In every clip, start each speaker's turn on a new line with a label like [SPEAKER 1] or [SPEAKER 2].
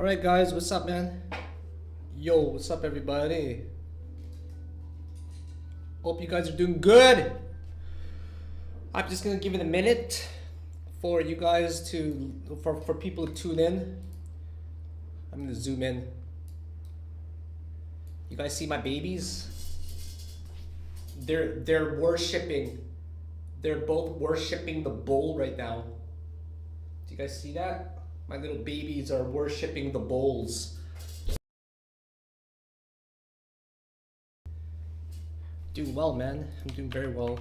[SPEAKER 1] Alright guys, what's up man? Yo, what's up everybody? Hope you guys are doing good. I'm just gonna give it a minute for you guys to, for people to tune in. I'm gonna zoom in. You guys see my babies? They're worshipping. They're both worshipping the bull right now. Do you guys see that? My little babies are worshipping the bulls. Doing well, man. I'm doing very well.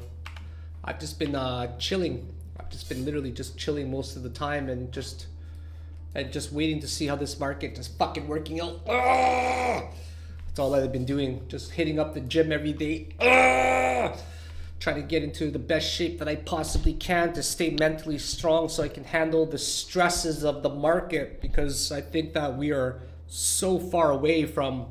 [SPEAKER 1] I've just been chilling. I've just been literally just chilling most of the time and just waiting to see how this market just fucking working out. That's all I've been doing. Just hitting up the gym every day. Trying to get into the best shape that I possibly can to stay mentally strong so I can handle the stresses of the market, because I think that we are so far away from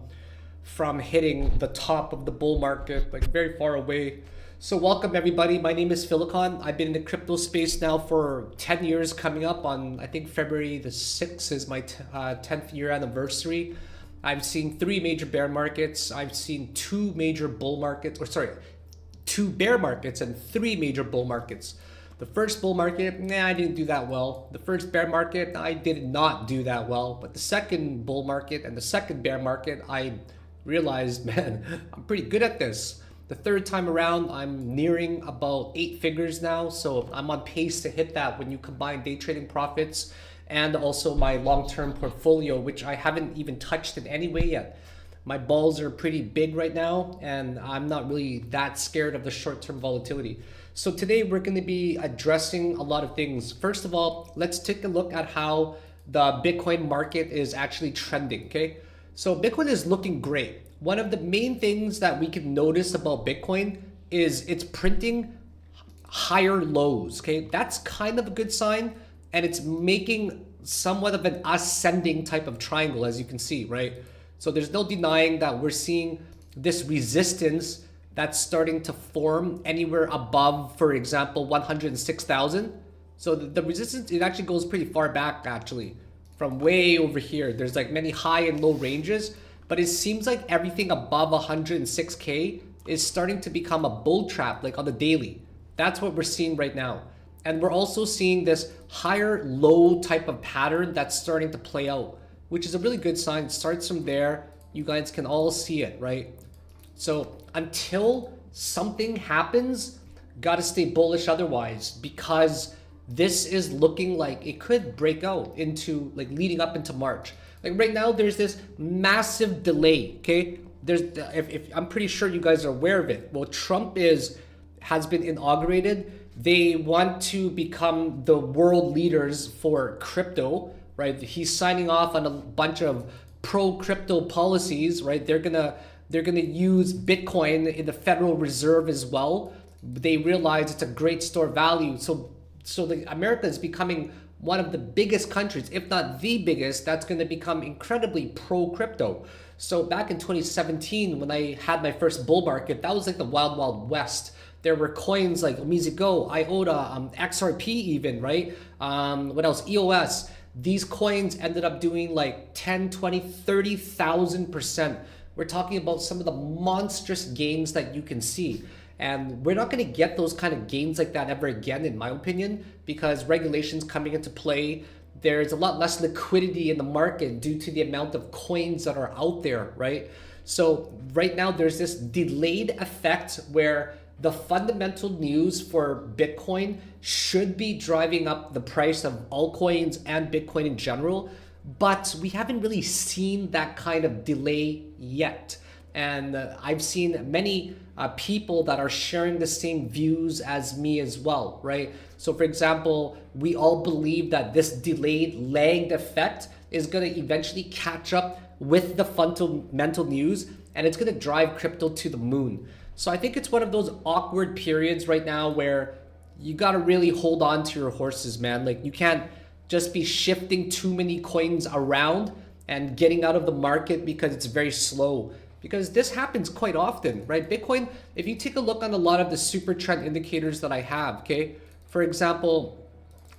[SPEAKER 1] hitting the top of the bull market, like very far away. So welcome everybody. My name is Philakone. I've been in the crypto space now for 10 years, coming up on, I think February the 6th is my 10th year anniversary. I've seen 3 major bear markets. I've seen 2 major bull markets, or sorry, 2 bear markets and 3 major bull markets. The first bull market, I didn't do that well. The first bear market, I did not do that well. But the second bull market and the second bear market, I realized, man, I'm pretty good at this. The third time around, I'm nearing about 8 figures now. So I'm on pace to hit that when you combine day trading profits and also my long-term portfolio, which I haven't even touched in any way yet. My balls are pretty big right now, and I'm not really that scared of the short-term volatility. So today we're going to be addressing a lot of things. First of all, let's take a look at how the Bitcoin market is actually trending, okay? So Bitcoin is looking great. One of the main things that we can notice about Bitcoin is it's printing higher lows, okay? That's kind of a good sign, and it's making somewhat of an ascending type of triangle, as you can see, right? So there's no denying that we're seeing this resistance that's starting to form anywhere above, for example, 106,000. So the resistance, it actually goes pretty far back actually, from way over here. There's like many high and low ranges, but it seems like everything above 106K is starting to become a bull trap, like on the daily. That's what we're seeing right now. And we're also seeing this higher low type of pattern that's starting to play out, which is a really good sign. It starts from there. You guys can all see it, right? So until something happens, gotta stay bullish otherwise, because this is looking like it could break out into, like, leading up into March. Like right now, there's this massive delay, okay? If I'm pretty sure you guys are aware of it. Well, Trump has been inaugurated. They want to become the world leaders for crypto, right? He's signing off on a bunch of pro-crypto policies, right? They're gonna use Bitcoin in the Federal Reserve as well. They realize it's a great store of value. So America is becoming one of the biggest countries, if not the biggest, that's gonna become incredibly pro-crypto. So back in 2017, when I had my first bull market, that was like the wild, wild west. There were coins like Mizigo, IOTA, XRP even, right? What else? EOS. These coins ended up doing like 10, 20, 30,000%. We're talking about some of the monstrous gains that you can see. And we're not going to get those kind of gains like that ever again, in my opinion, because regulations coming into play. There's a lot less liquidity in the market due to the amount of coins that are out there, right? So right now there's this delayed effect where the fundamental news for Bitcoin should be driving up the price of altcoins and Bitcoin in general, but we haven't really seen that kind of delay yet. And I've seen many people that are sharing the same views as me as well, right? So for example, we all believe that this delayed lagged effect is going to eventually catch up with the fundamental news, and it's going to drive crypto to the moon. So I think it's one of those awkward periods right now where you got to really hold on to your horses, man. Like you can't just be shifting too many coins around and getting out of the market because it's very slow. Because this happens quite often, right? Bitcoin, if you take a look on a lot of the super trend indicators that I have, okay? For example,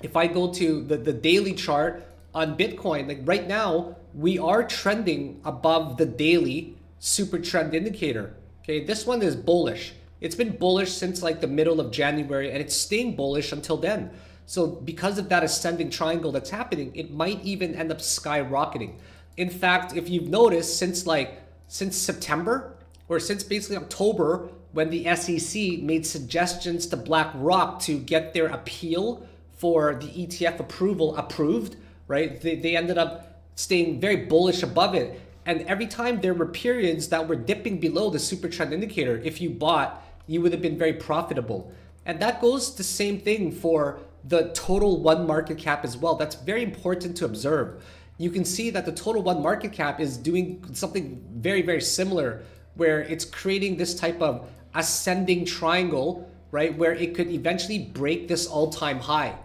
[SPEAKER 1] if I go to the daily chart, on Bitcoin, like right now, we are trending above the daily super trend indicator. Okay, this one is bullish. It's been bullish since like the middle of January, and it's staying bullish until then. So because of that ascending triangle that's happening, it might even end up skyrocketing. In fact, if you've noticed, since September, or since basically October, when the SEC made suggestions to BlackRock to get their appeal for the ETF approval approved, right? They ended up staying very bullish above it. And every time there were periods that were dipping below the super trend indicator, if you bought, you would have been very profitable. And that goes the same thing for the total one market cap as well. That's very important to observe. You can see that the total one market cap is doing something very, very similar, where it's creating this type of ascending triangle, right? Where it could eventually break this all-time high.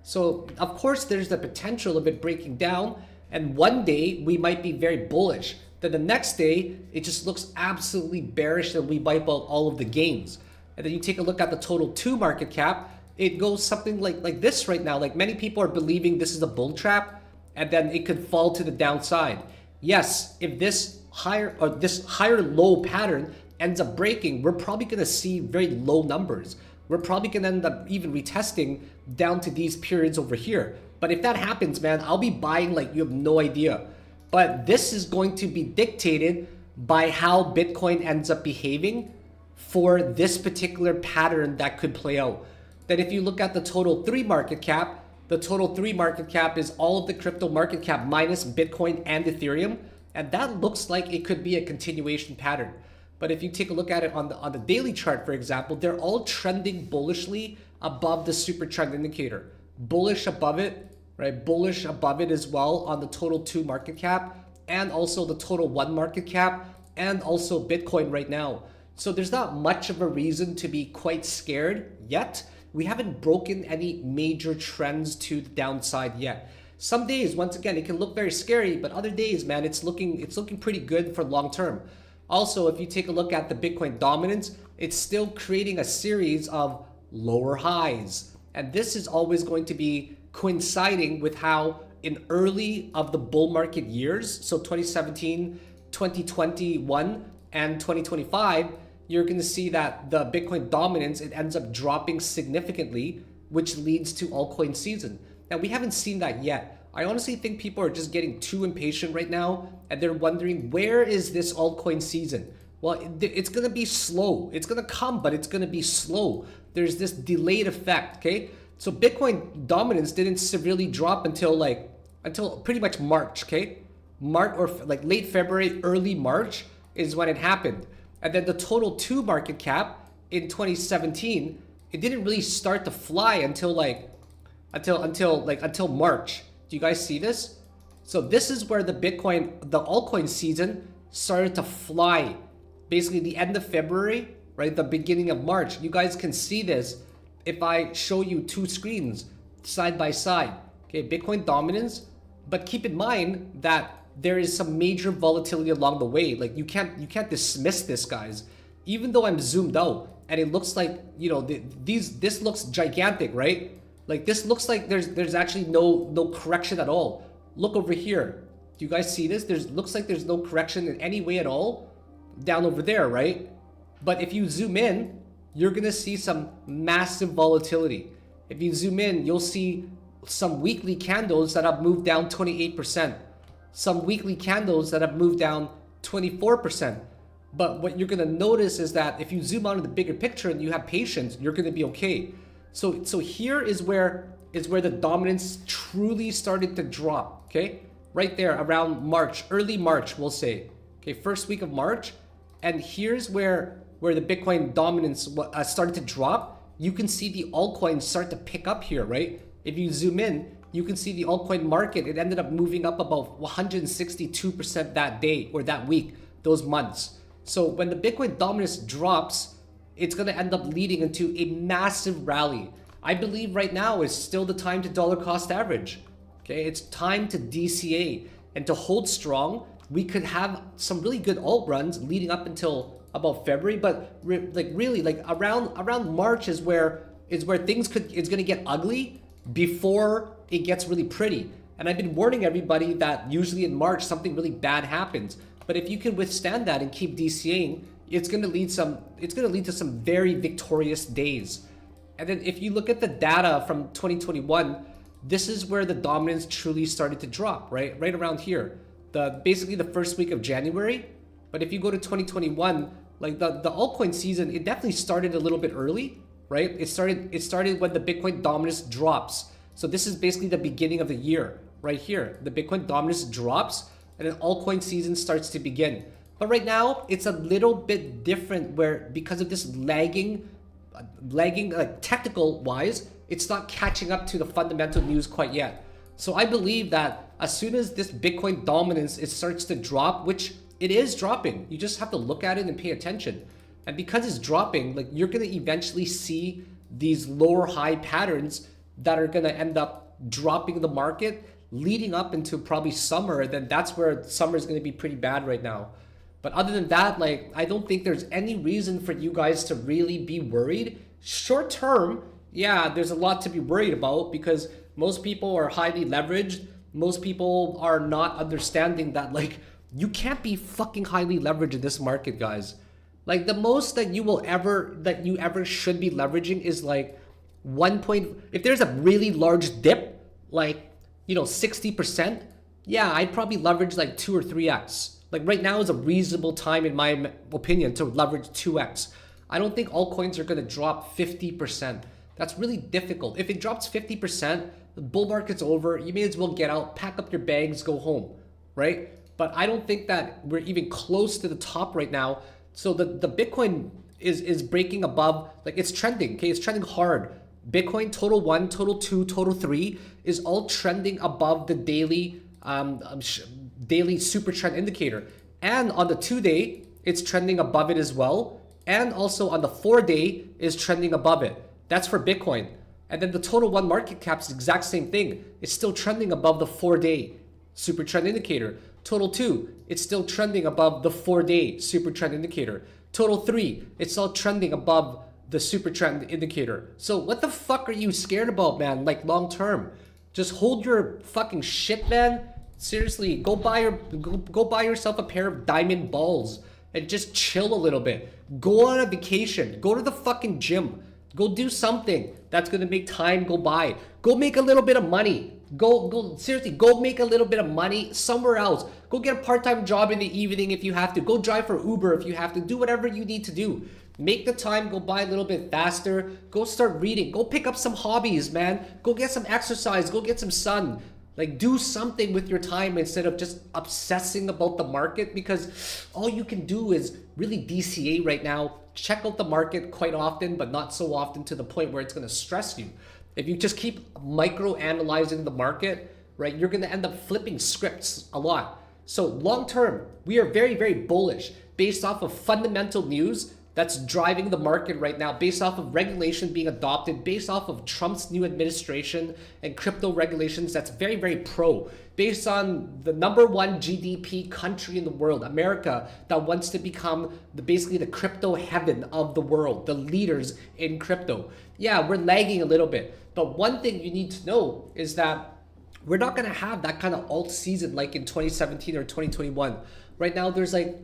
[SPEAKER 1] So of course there's the potential of it breaking down, and one day we might be very bullish. Then the next day, it just looks absolutely bearish and we wipe out all of the gains. And then you take a look at the total 2 market cap, it goes something like this right now. Like many people are believing this is a bull trap, and then it could fall to the downside. Yes, if this higher low pattern ends up breaking, we're probably gonna see very low numbers. We're probably gonna end up even retesting down to these periods over here. But if that happens, man, I'll be buying like you have no idea. But this is going to be dictated by how Bitcoin ends up behaving for this particular pattern that could play out. Then if you look at the total 3 market cap, the total 3 market cap is all of the crypto market cap minus Bitcoin and Ethereum. And that looks like it could be a continuation pattern. But if you take a look at it on the daily chart, for example, they're all trending bullishly above the super trend indicator. Bullish above it, right? Bullish above it as well on the total 2 market cap, and also the total 1 market cap, and also Bitcoin right now. So there's not much of a reason to be quite scared yet. We haven't broken any major trends to the downside yet. Some days, once again, it can look very scary, but other days, man, it's looking pretty good for long term. Also, if you take a look at the Bitcoin dominance, it's still creating a series of lower highs. And this is always going to be coinciding with how in early of the bull market years, so 2017, 2021, and 2025, you're going to see that the Bitcoin dominance, it ends up dropping significantly, which leads to altcoin season. Now, we haven't seen that yet. I honestly think people are just getting too impatient right now, and they're wondering, where is this altcoin season? Well, it's going to be slow. It's going to come, but it's going to be slow. There's this delayed effect, okay? So Bitcoin dominance didn't severely drop until pretty much March, okay? March, or like late February, early March is when it happened. And then the total 2 market cap in 2017, it didn't really start to fly until March. Do you guys see this? So this is where the altcoin season started to fly. Basically the end of February, right? The beginning of March. You guys can see this if I show you 2 screens side by side. Okay, Bitcoin dominance, but keep in mind that there is some major volatility along the way. Like you can't dismiss this, guys. Even though I'm zoomed out and it looks like, you know, this looks gigantic, right? Like this looks like there's actually no correction at all. Look over here. Do you guys see this? Looks like there's no correction in any way at all down over there, right? But if you zoom in, you're gonna see some massive volatility. If you zoom in, you'll see some weekly candles that have moved down 28%. Some weekly candles that have moved down 24%. But what you're gonna notice is that if you zoom out in the bigger picture and you have patience, you're gonna be okay. So here is where the dominance truly started to drop, okay? Right there around March, early March, we'll say. Okay, first week of March. And here's where the Bitcoin dominance started to drop. You can see the altcoins start to pick up here, right? If you zoom in, you can see the altcoin market, it ended up moving up about 162% that day or that week, those months. So when the Bitcoin dominance drops, it's going to end up leading into a massive rally. I believe right now is still the time to dollar cost average. Okay, it's time to DCA and to hold strong. We could have some really good alt runs leading up until about February, but really around March is where it's going to get ugly before it gets really pretty. And I've been warning everybody that usually in March something really bad happens. But if you can withstand that and keep DCAing, it's going to lead to some very victorious days. And then if you look at the data from 2021, this is where the dominance truly started to drop, right? Right around here. Basically the first week of January. But if you go to 2021, like the altcoin season, it definitely started a little bit early, right? It started when the Bitcoin dominance drops. So this is basically the beginning of the year right here. The Bitcoin dominance drops and then altcoin season starts to begin. But right now it's a little bit different where because of this lagging like technical wise, it's not catching up to the fundamental news quite yet. So I believe that as soon as this Bitcoin dominance starts to drop, which it is dropping, you just have to look at it and pay attention. And because it's dropping, like you're gonna eventually see these lower high patterns that are gonna end up dropping the market, leading up into probably summer. Then that's where summer is gonna be pretty bad right now. But other than that, like I don't think there's any reason for you guys to really be worried. Short term, yeah, there's a lot to be worried about because most people are highly leveraged. Most people are not understanding that like you can't be fucking highly leveraged in this market, guys. Like the most that you ever should be leveraging is like if there's a really large dip, like 60%, yeah, I'd probably leverage like 2 or 3x. Like right now is a reasonable time in my opinion to leverage 2x. I don't think altcoins are gonna drop 50%. That's really difficult. If it drops 50%, the bull market's over. You may as well get out, pack up your bags, go home, right? But I don't think that we're even close to the top right now. So the Bitcoin is breaking above, like it's trending, okay? It's trending hard. Bitcoin total 1, total 2, total 3 is all trending above the daily super trend indicator. And on the 2-day, it's trending above it as well. And also on the 4-day is trending above it. That's for Bitcoin. And then the total 1 market cap is the exact same thing. It's still trending above the 4-day super trend indicator. Total 2, it's still trending above the 4-day super trend indicator. Total 3, it's all trending above the super trend indicator. So what the fuck are you scared about, man? Like long term, just hold your fucking shit, man. Seriously, go buy yourself a pair of diamond balls and just chill a little bit. Go on a vacation. Go to the fucking gym. Go do something that's gonna make time go by. Go make a little bit of money. Seriously, go make a little bit of money somewhere else. Go get a part-time job in the evening if you have to. Go drive for Uber if you have to. Do whatever you need to do. Make the time go by a little bit faster. Go start reading. Go pick up some hobbies, man. Go get some exercise. Go get some sun. Like do something with your time instead of just obsessing about the market, because all you can do is really DCA right now. Check out the market quite often, but not so often to the point where it's going to stress you. If you just keep micro analyzing the market, right, you're going to end up flipping scripts a lot. So long term, we are very, very bullish based off of fundamental news that's driving the market right now, based off of regulation being adopted, based off of Trump's new administration and crypto regulations that's very, very pro, based on the #1 GDP country in the world, America, that wants to become basically the crypto heaven of the world, the leaders in crypto. Yeah, we're lagging a little bit, but one thing you need to know is that we're not gonna have that kind of alt season like in 2017 or 2021. Right now, there's like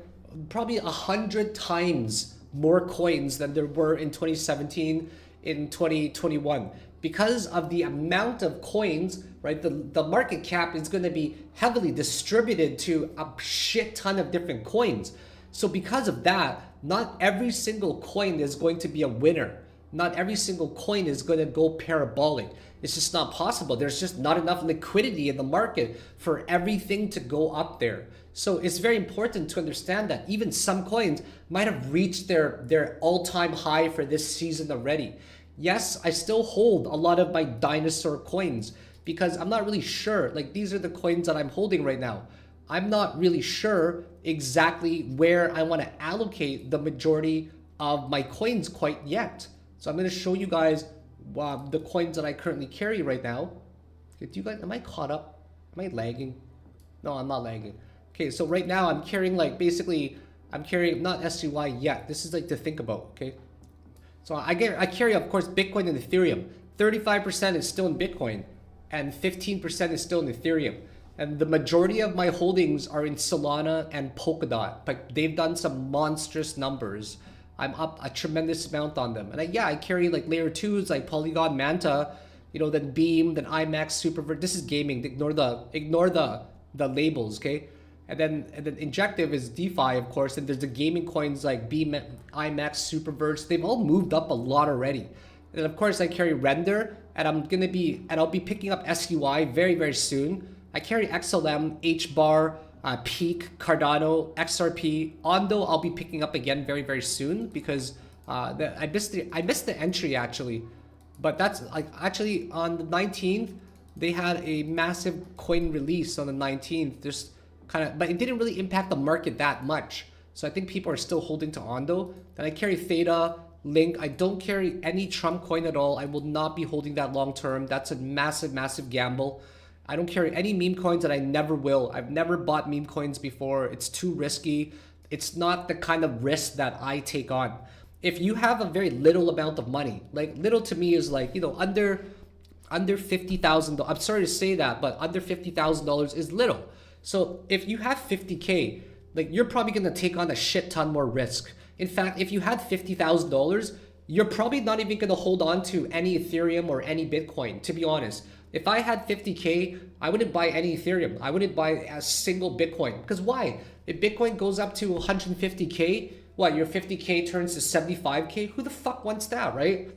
[SPEAKER 1] probably 100 times more coins than there were in 2017, in 2021. Because of the amount of coins, right, the market cap is gonna be heavily distributed to a shit ton of different coins. So because of that, not every single coin is going to be a winner. Not every single coin is gonna go parabolic. It's just not possible. There's just not enough liquidity in the market for everything to go up there. So it's very important to understand that even some coins might have reached their all-time high for this season already. Yes, I still hold a lot of my Dinosaur coins because I'm not really sure. Like these are the coins that I'm holding right now. I'm not really sure exactly where I want to allocate the majority of my coins quite yet. So I'm going to show you guys the coins that I currently carry right now. Okay, do you guys, am I caught up? Am I lagging? No, I'm not lagging. Okay, so right now I'm carrying like basically, I'm carrying not SCY yet. This is like to think about, okay? So I carry, of course, Bitcoin and Ethereum. 35% is still in Bitcoin. and 15% is still in Ethereum. And the majority of my holdings are in Solana and Polkadot, but they've done some monstrous numbers. I'm up a tremendous amount on them. And I carry like layer 2s like Polygon, Manta, you know, then Beam, then IMAX, Supervert. This is gaming. Ignore the labels, okay? And then Injective is DeFi, of course, and there's the gaming coins like Beam, IMAX, Superverts. They've all moved up a lot already. And of course I carry Render, and I'll be picking up SUI very, very soon. I carry XLM, HBAR, Peak, Cardano, XRP. Ondo I'll be picking up again very, very soon because I missed the entry actually. But that's like actually on the 19th, they had a massive coin release on the 19th. There's but it didn't really impact the market that much. So I think people are still holding to Ondo. Then I carry Theta, Link. I don't carry any Trump coin at all. I will not be holding that long term. That's a massive, massive gamble. I don't carry any meme coins, and I never will. I've never bought meme coins before. It's too risky. It's not the kind of risk that I take on. If you have a very little amount of money, like little to me is like, you know, under $50,000. I'm sorry to say that, but under $50,000 is little. So if you have 50K, like you're probably gonna take on a shit ton more risk. In fact, if you had $50,000, you're probably not even gonna hold on to any Ethereum or any Bitcoin, to be honest. If I had 50K, I wouldn't buy any Ethereum. I wouldn't buy a single Bitcoin. Because why? If Bitcoin goes up to 150K, what, your 50K turns to 75K? Who the fuck wants that, right?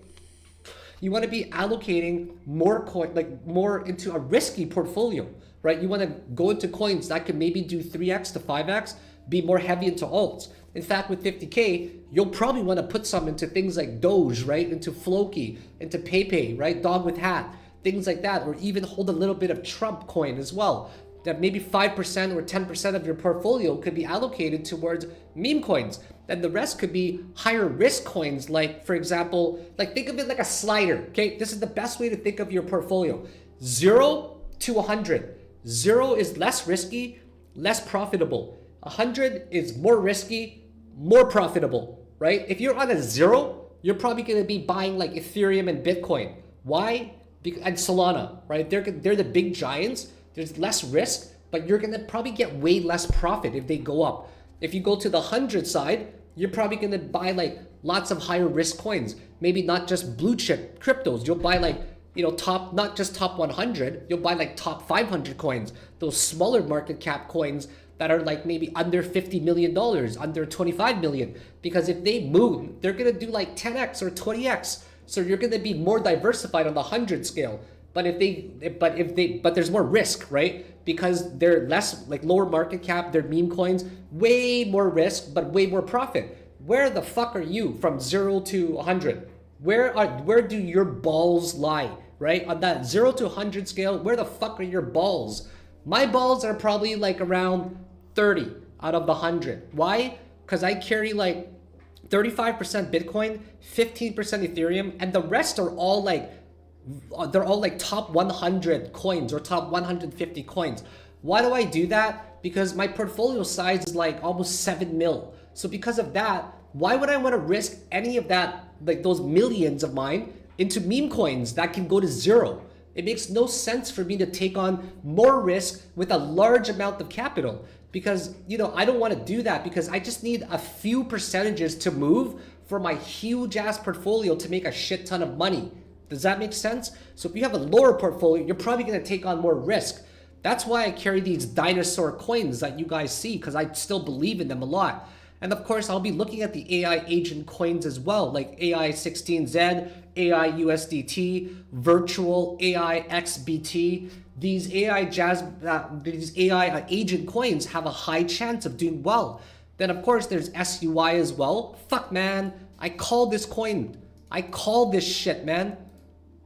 [SPEAKER 1] You want to be allocating more into a risky portfolio, right? You want to go into coins that can maybe do 3x to 5x, be more heavy into alts. In fact, with 50K, you'll probably want to put some into things like Doge, right? Into Floki, into PayPay, right? Dog with hat, things like that, or even hold a little bit of Trump coin as well. That maybe 5% or 10% of your portfolio could be allocated towards meme coins. And the rest could be higher risk coins, like, for example, like think of it like a slider, okay? This is the best way to think of your portfolio. 0 to 100. 0 is less risky, less profitable. 100 is more risky, more profitable, right? If you're on a 0, you're probably gonna be buying like Ethereum and Bitcoin. Why? And Solana, right? They're the big giants. There's less risk, but you're gonna probably get way less profit if they go up. If you go to the 100 side, you're probably gonna buy like lots of higher risk coins. Maybe not just blue chip cryptos. You'll buy like, you know, not just top 100, you'll buy like top 500 coins. Those smaller market cap coins that are like maybe under $50 million, under 25 million. Because if they move, they're gonna do like 10x or 20x. So you're gonna be more diversified on the 100 scale. But there's more risk, right? Because they're less, like lower market cap, they're meme coins, way more risk, but way more profit. Where the fuck are you from 0 to 100? Where do your balls lie, right? On that 0 to 100 scale, where the fuck are your balls? My balls are probably like around 30 out of the 100. Why? Because I carry like 35% Bitcoin, 15% Ethereum, and the rest are all like, they're all like top 100 coins or top 150 coins. Why do I do that? Because my portfolio size is like almost 7 mil. So because of that, why would I want to risk any of that, like those millions of mine, into meme coins that can go to 0? It makes no sense for me to take on more risk with a large amount of capital, because, you know, I don't want to do that, because I just need a few percentages to move for my huge ass portfolio to make a shit ton of money. Does that make sense? So if you have a lower portfolio, you're probably going to take on more risk. That's why I carry these Dinosaur Coins that you guys see, because I still believe in them a lot. And of course, I'll be looking at the AI agent coins as well, like AI 16Z, AI USDT, Virtual, AI XBT. These AI agent coins have a high chance of doing well. Then of course, there's SUI as well. Fuck, man. I call this coin. I call this shit, man.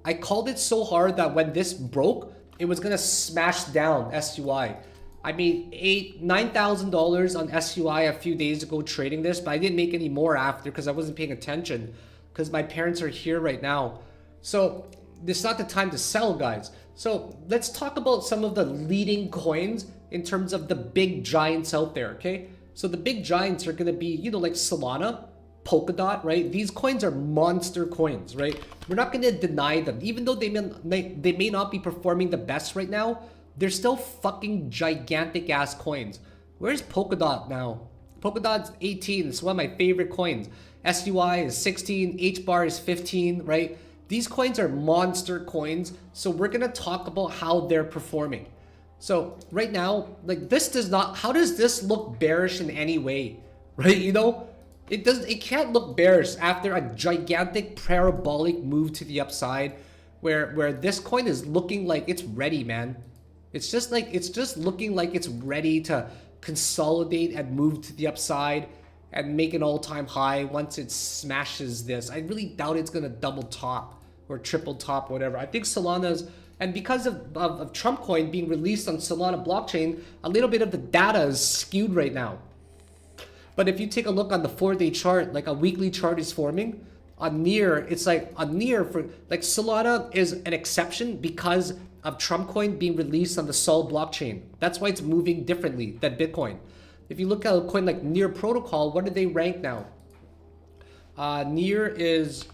[SPEAKER 1] I called it so hard that when this broke, it was gonna smash down SUI. I made $9,000 on SUI a few days ago trading this, but I didn't make any more after because I wasn't paying attention, because my parents are here right now. So this is not the time to sell, guys. So let's talk about some of the leading coins in terms of the big giants out there, okay? So the big giants are gonna be, you know, like Solana, Polkadot, right? These coins are monster coins, right? We're not going to deny them. Even though they may not be performing the best right now, they're still fucking gigantic ass coins. Where's Polkadot now? Polkadot's 18. It's one of my favorite coins. SUI is 16. HBAR is 15, right? These coins are monster coins. So we're going to talk about how they're performing. So right now, like this does not, how does this look bearish in any way, right? You know, it can't look bearish after a gigantic parabolic move to the upside where this coin is looking like it's ready, man. It's just looking like it's ready to consolidate and move to the upside and make an all-time high once it smashes this. I really doubt it's gonna double top or triple top, whatever. I think Solana's, and because of Trump coin being released on Solana blockchain, a little bit of the data is skewed right now. But if you take a look on the 4-day chart, like a weekly chart is forming, on near, it's like a near for, like Solana is an exception because of Trump coin being released on the Sol blockchain. That's why it's moving differently than Bitcoin. If you look at a coin like Near Protocol, what do they rank now? Near is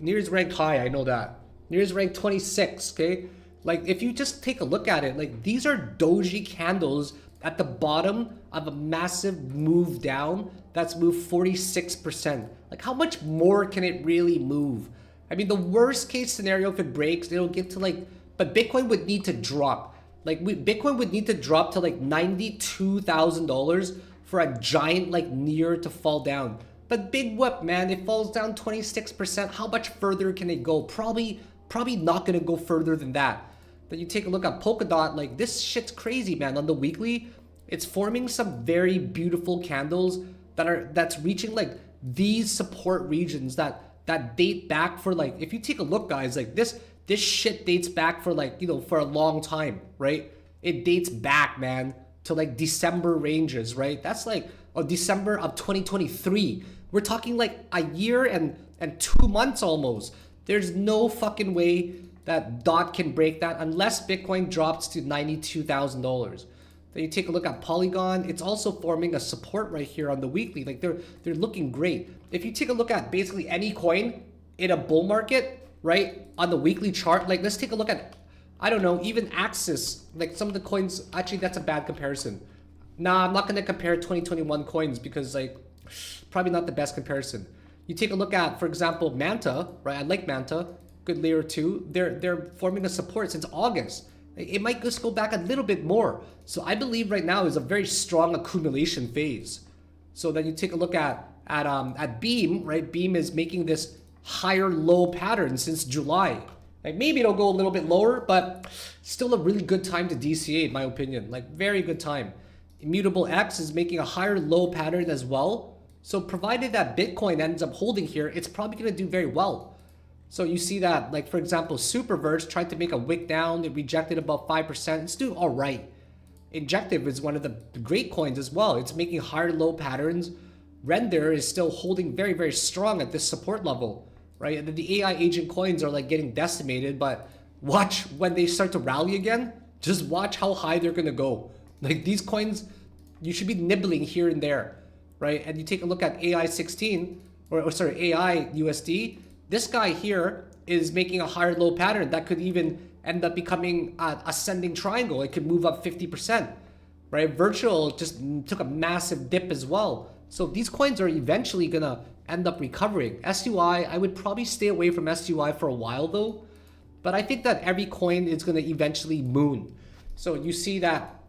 [SPEAKER 1] ranked high, I know that. Near is ranked 26, okay? Like if you just take a look at it, like these are doji candles at the bottom of a massive move down that's moved 46%. Like how much more can it really move? I mean, the worst case scenario, if it breaks, it'll get to like, but Bitcoin would need to drop. Like Bitcoin would need to drop to like $92,000 for a giant like Near to fall down. But big whoop, man, it falls down 26%. How much further can it go? Probably not gonna go further than that. But you take a look at Polkadot, like this shit's crazy, man. On the weekly, it's forming some very beautiful candles that's reaching like these support regions that date back for like, if you take a look, guys, like this shit dates back for like, you know, for a long time, right? It dates back, man, to like December ranges, right? That's like December of 2023. We're talking like a year and 2 months almost. There's no fucking way that DOT can break that unless Bitcoin drops to $92,000. Then you take a look at Polygon. It's also forming a support right here on the weekly. Like they're looking great. If you take a look at basically any coin in a bull market, right, on the weekly chart, like let's take a look at, I don't know, even Axis, like some of the coins. Actually, that's a bad comparison. Nah, I'm not gonna compare 2021 coins because like probably not the best comparison. You take a look at, for example, Manta, right? I like Manta, good layer 2. They're forming a support since August. It might just go back a little bit more. So I believe right now is a very strong accumulation phase. So then you take a look at Beam, right? Beam is making this higher low pattern since July. Like maybe it'll go a little bit lower, but still a really good time to DCA in my opinion. Like very good time. Immutable X is making a higher low pattern as well. So provided that Bitcoin ends up holding here, it's probably going to do very well. So you see that, like for example, Superverse tried to make a wick down. It rejected about 5%. It's doing all right. Injective is one of the great coins as well. It's making higher low patterns. Render is still holding very, very strong at this support level, right? And then the AI agent coins are like getting decimated, but watch when they start to rally again, just watch how high they're going to go. Like these coins, you should be nibbling here and there, right? And you take a look at AI 16, or sorry, AI USD. This guy here is making a higher low pattern that could even end up becoming an ascending triangle. It could move up 50%, right? Virtual just took a massive dip as well. So these coins are eventually gonna end up recovering. SUI, I would probably stay away from SUI for a while though, but I think that every coin is gonna eventually moon. So you see that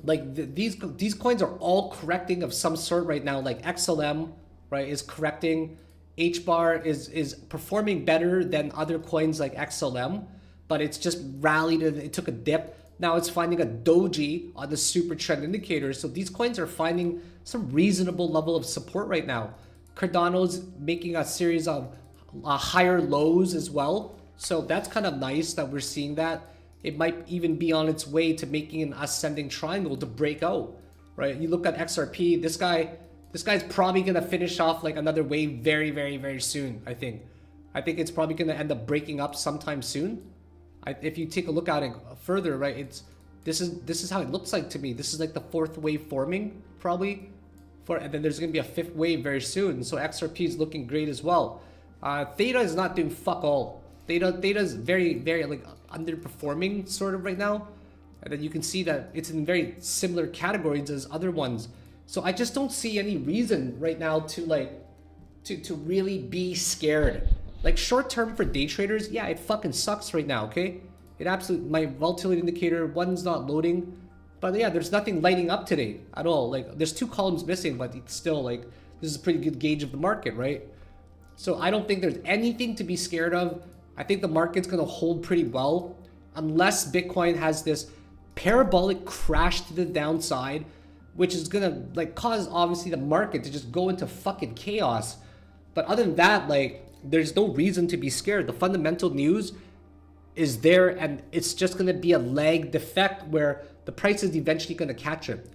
[SPEAKER 1] like these coins are all correcting of some sort right now. Like XLM, right, is correcting. HBAR is performing better than other coins like XLM, but it's just rallied and it took a dip. Now it's finding a doji on the super trend indicator. So these coins are finding some reasonable level of support right now. Cardano's making a series of higher lows as well. So that's kind of nice that we're seeing that. It might even be on its way to making an ascending triangle to break out, right? You look at XRP, this guy's probably gonna finish off like another wave very, very, very soon. I think it's probably gonna end up breaking up sometime soon. If you take a look at it further, right, this is how it looks like to me. This is like the fourth wave forming, probably and then there's gonna be a fifth wave very soon. So XRP is looking great as well. Theta is not doing fuck all. Theta is very like underperforming sort of right now, and then you can see that it's in very similar categories as other ones. So I just don't see any reason right now to really be scared. Like short term for day traders, yeah, it fucking sucks right now. Okay, it absolutely, my volatility indicator one's not loading, but yeah, there's nothing lighting up today at all. Like there's 2 columns missing, but it's still like this is a pretty good gauge of the market, right? So I don't think there's anything to be scared of. I think the market's gonna hold pretty well unless Bitcoin has this parabolic crash to the downside, which is gonna like cause obviously the market to just go into fucking chaos. But other than that, like there's no reason to be scared. The fundamental news is there, and it's just gonna be a lagged effect where the price is eventually gonna catch it.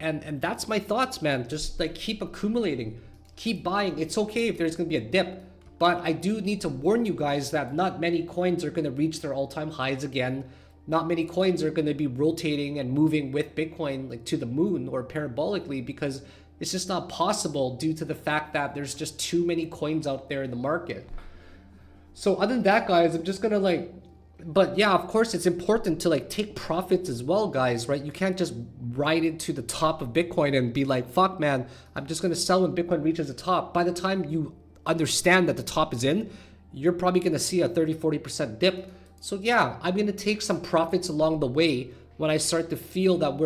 [SPEAKER 1] And that's my thoughts, man. Just like keep accumulating, keep buying. It's okay if there's gonna be a dip. But I do need to warn you guys that not many coins are going to reach their all-time highs again. Not many coins are going to be rotating and moving with Bitcoin like to the moon or parabolically, because it's just not possible due to the fact that there's just too many coins out there in the market. So other than that, guys, I'm just going to but yeah, of course, it's important to take profits as well, guys, right? You can't just ride into the top of Bitcoin and be like, fuck, man, I'm just going to sell when Bitcoin reaches the top. By the time you understand that the top is in, you're probably going to see a 30-40% dip. So yeah, I'm going to take some profits along the way when I start to feel that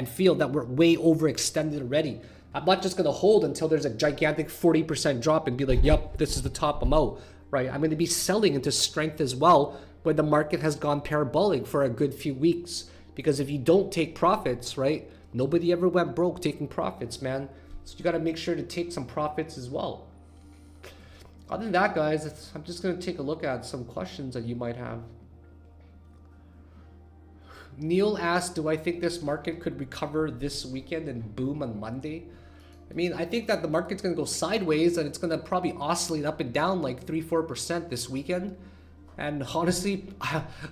[SPEAKER 1] feel that we're way overextended already. I'm not just going to hold until there's a gigantic 40% drop and be like, yep, this is the top, I'm out, right? I'm going to be selling into strength as well when the market has gone parabolic for a good few weeks. Because if you don't take profits, right, nobody ever went broke taking profits, man. So you got to make sure to take some profits as well. Other than that, guys, I'm just going to take a look at some questions that you might have. Neil asked, do I think this market could recover this weekend and boom on Monday? I mean, I think that the market's going to go sideways and it's going to probably oscillate up and down like 3-4% this weekend. And honestly,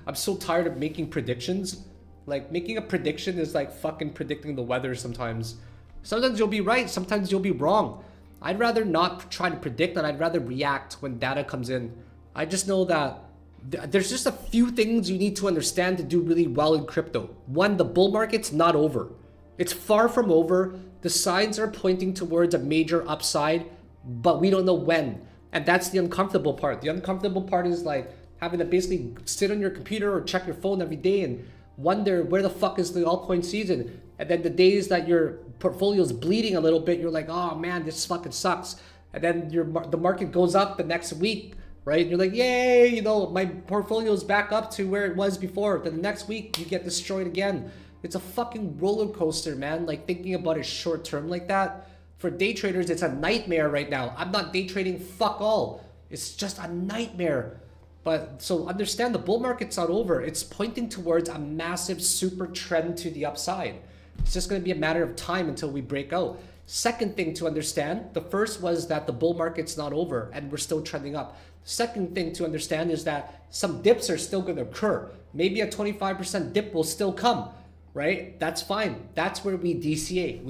[SPEAKER 1] I'm so tired of making predictions. Like making a prediction is like fucking predicting the weather sometimes. Sometimes you'll be right, sometimes you'll be wrong. I'd rather not try to predict, and I'd rather react when data comes in. I just know that there's just a few things you need to understand to do really well in crypto. One, the bull market's not over. It's far from over. The signs are pointing towards a major upside, but we don't know when. And that's the uncomfortable part. The uncomfortable part is like having to basically sit on your computer or check your phone every day and wonder where the fuck is the altcoin season. And then the days that your portfolio is bleeding a little bit, you're like, oh man, this fucking sucks. And then the market goes up the next week, right? You're like, yay, you know, my portfolio is back up to where it was before. Then the next week you get destroyed again. It's a fucking roller coaster, man. Like thinking about it short term like that. For day traders, it's a nightmare right now. I'm not day trading fuck all. It's just a nightmare. But so understand the bull market's not over. It's pointing towards a massive super trend to the upside. It's just going to be a matter of time until we break out. Second thing to understand, the first was that the bull market's not over and we're still trending up. Second thing to understand is that some dips are still going to occur. Maybe a 25% dip will still come, right? That's fine. That's where we DCA.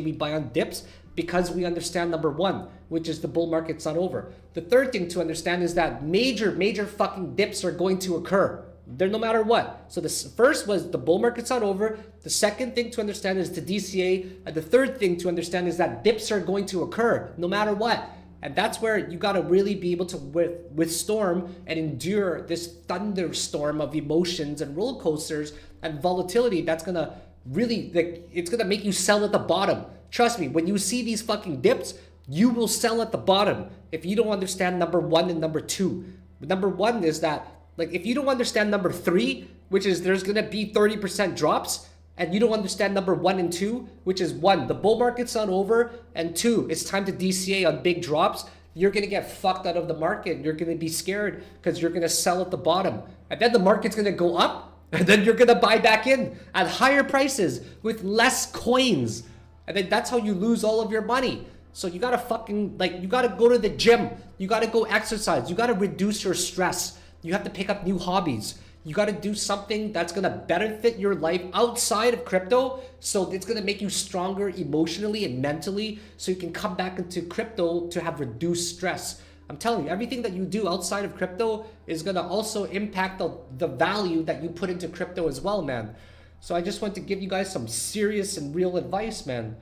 [SPEAKER 1] We buy on dips because we understand number one, which is the bull market's not over. The third thing to understand is that major fucking dips are going to occur. They're no matter what. So the first was the bull market's not over. The second thing to understand is to DCA. And the third thing to understand is that dips are going to occur no matter what. And that's where you got to really be able to withstorm and endure this thunderstorm of emotions and roller coasters and volatility. That's going to really, it's going to make you sell at the bottom. Trust me, when you see these fucking dips, you will sell at the bottom if you don't understand number one and number two. Number one is that, like, if you don't understand number three, which is there's going to be 30% drops, and you don't understand number one and two, which is one, the bull market's not over, and two, it's time to DCA on big drops, you're going to get fucked out of the market. You're going to be scared because you're going to sell at the bottom. And then the market's going to go up, and then you're going to buy back in at higher prices with less coins. And then that's how you lose all of your money. So you got to fucking, like, you got to go to the gym. You got to go exercise. You got to reduce your stress. You have to pick up new hobbies. You got to do something that's going to benefit your life outside of crypto. So it's going to make you stronger emotionally and mentally so you can come back into crypto to have reduced stress. I'm telling you, everything that you do outside of crypto is going to also impact the value that you put into crypto as well, man. So I just want to give you guys some serious and real advice, man.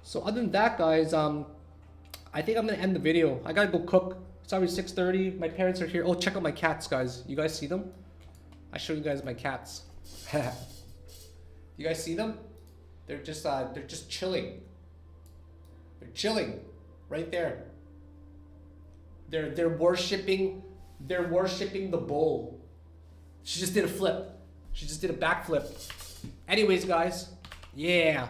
[SPEAKER 1] So other than that, guys, I think I'm going to end the video. I got to go cook. It's already 6:30. My parents are here. Oh, check out my cats, guys. You guys see them? I show you guys my cats. You guys see them? They're just chilling. They're chilling right there. They're worshiping the bowl. She just did a flip. She just did a backflip. Anyways, guys, yeah.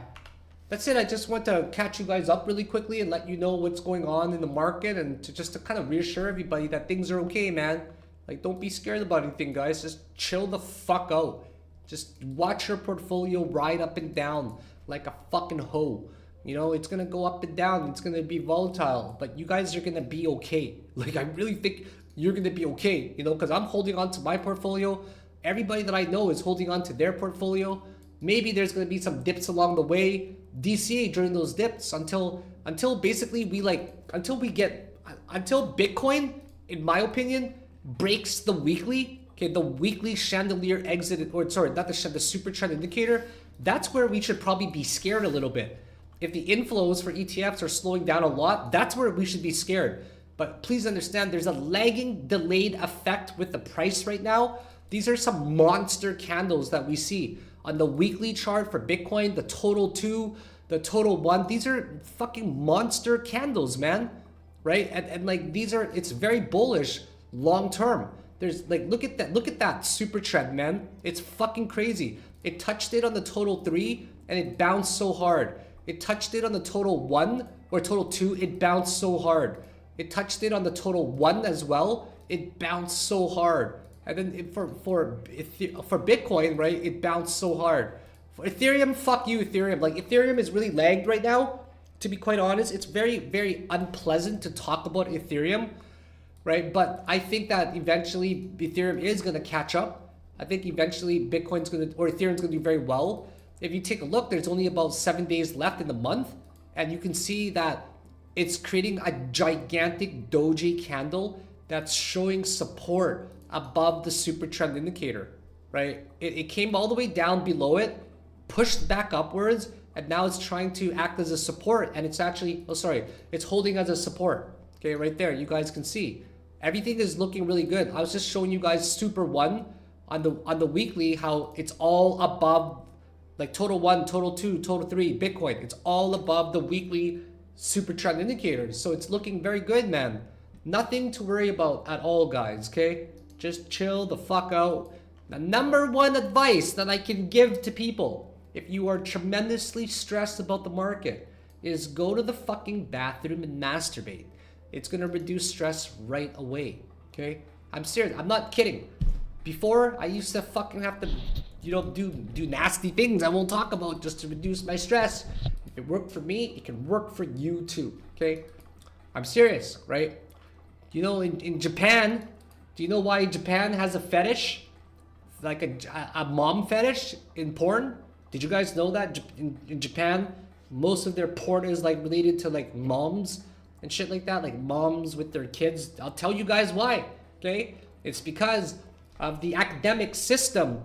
[SPEAKER 1] That's it. I just want to catch you guys up really quickly and let you know what's going on in the market and to kind of reassure everybody that things are okay, man. Like, don't be scared about anything, guys. Just chill the fuck out. Just watch your portfolio ride up and down like a fucking hoe. You know, it's going to go up and down. It's going to be volatile. But you guys are going to be okay. Like, I really think you're going to be okay, you know, because I'm holding on to my portfolio. Everybody that I know is holding on to their portfolio. Maybe there's going to be some dips along the way. DCA during those dips until basically until Bitcoin, in my opinion, breaks the weekly. Okay, the weekly chandelier exit, or sorry, not the super trend indicator. That's where we should probably be scared a little bit. If the inflows for ETFs are slowing down a lot, that's where we should be scared. But please understand, there's a lagging, delayed effect with the price right now. These are some monster candles that we see on the weekly chart for Bitcoin, the total 2, the total 1. These are fucking monster candles, man. Right? And like, it's very bullish long term. There's like, look at that super trend, man. It's fucking crazy. It touched it on the total 3 and it bounced so hard. It touched it on the total 1 or total 2, it bounced so hard. It touched it on the total 1 as well, it bounced so hard. And then for Bitcoin, right, it bounced so hard. For Ethereum, fuck you, Ethereum. Like, Ethereum is really lagged right now. To be quite honest, it's very, very unpleasant to talk about Ethereum, right? But I think that eventually Ethereum is going to catch up. I think eventually Ethereum's going to do very well. If you take a look, there's only about 7 days left in the month, and you can see that it's creating a gigantic doji candle that's showing support above the super trend indicator, right? It came all the way down below it, pushed back upwards, and now it's trying to act as a support, and it's actually, it's holding as a support. Okay, right there, you guys can see. Everything is looking really good. I was just showing you guys Super 1 on the weekly, how it's all above, like total 1, total 2, total 3, Bitcoin. It's all above the weekly super trend indicators. So it's looking very good, man. Nothing to worry about at all, guys, okay? Just chill the fuck out. The #1 advice that I can give to people, if you are tremendously stressed about the market, is go to the fucking bathroom and masturbate. It's gonna reduce stress right away, okay? I'm serious, I'm not kidding. Before, I used to fucking have to, you know, do nasty things I won't talk about just to reduce my stress. If it worked for me, it can work for you too, okay? I'm serious, right? You know, in Japan, do you know why Japan has a fetish? Like a mom fetish in porn? Did you guys know that in Japan, most of their porn is like related to like moms and shit like that, like moms with their kids? I'll tell you guys why, okay? It's because of the academic system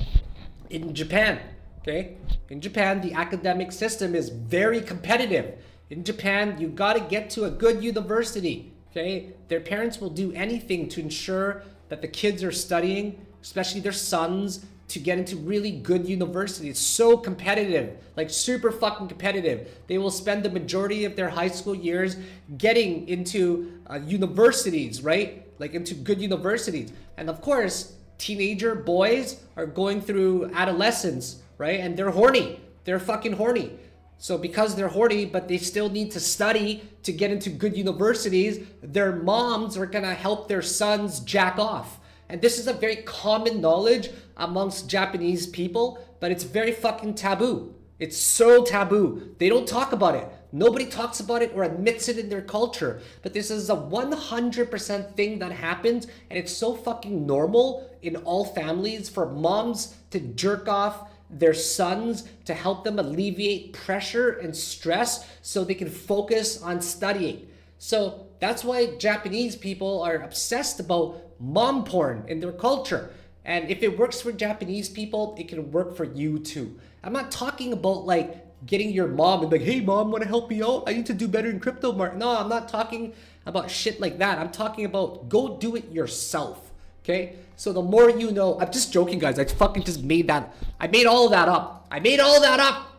[SPEAKER 1] in Japan, okay? In Japan, the academic system is very competitive. In Japan, you gotta get to a good university, okay? Their parents will do anything to ensure that the kids are studying, especially their sons, to get into really good university. It's so competitive, like super fucking competitive. They will spend the majority of their high school years getting into universities, right? Like into good universities. And of course, teenager boys are going through adolescence, right? And they're horny. They're fucking horny. So because they're horny, but they still need to study to get into good universities, their moms are gonna help their sons jack off. And this is a very common knowledge amongst Japanese people, but it's very fucking taboo, It's so taboo. They don't talk about it. Nobody talks about it or admits it in their culture. But this is a 100% thing that happens, and it's so fucking normal in all families for moms to jerk off their sons to help them alleviate pressure and stress so they can focus on studying. So that's why Japanese people are obsessed about mom porn in their culture. And if it works for Japanese people, it can work for you too. I'm not talking about like getting your mom and like, hey mom, want to help me out? I need to do better in crypto market. No, I'm not talking about shit like that. I'm talking about go do it yourself. Okay? So the more you know, I'm just joking, guys. I fucking just made that. I made all of that up. I made all that up.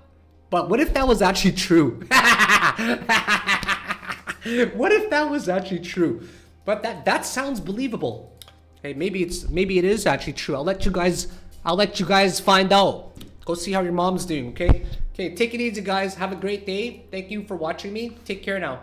[SPEAKER 1] But what if that was actually true? What if that was actually true? But that sounds believable. Hey, maybe it is actually true. I'll let you guys find out. Go see how your mom's doing, okay? Okay, take it easy, guys. Have a great day. Thank you for watching me. Take care now.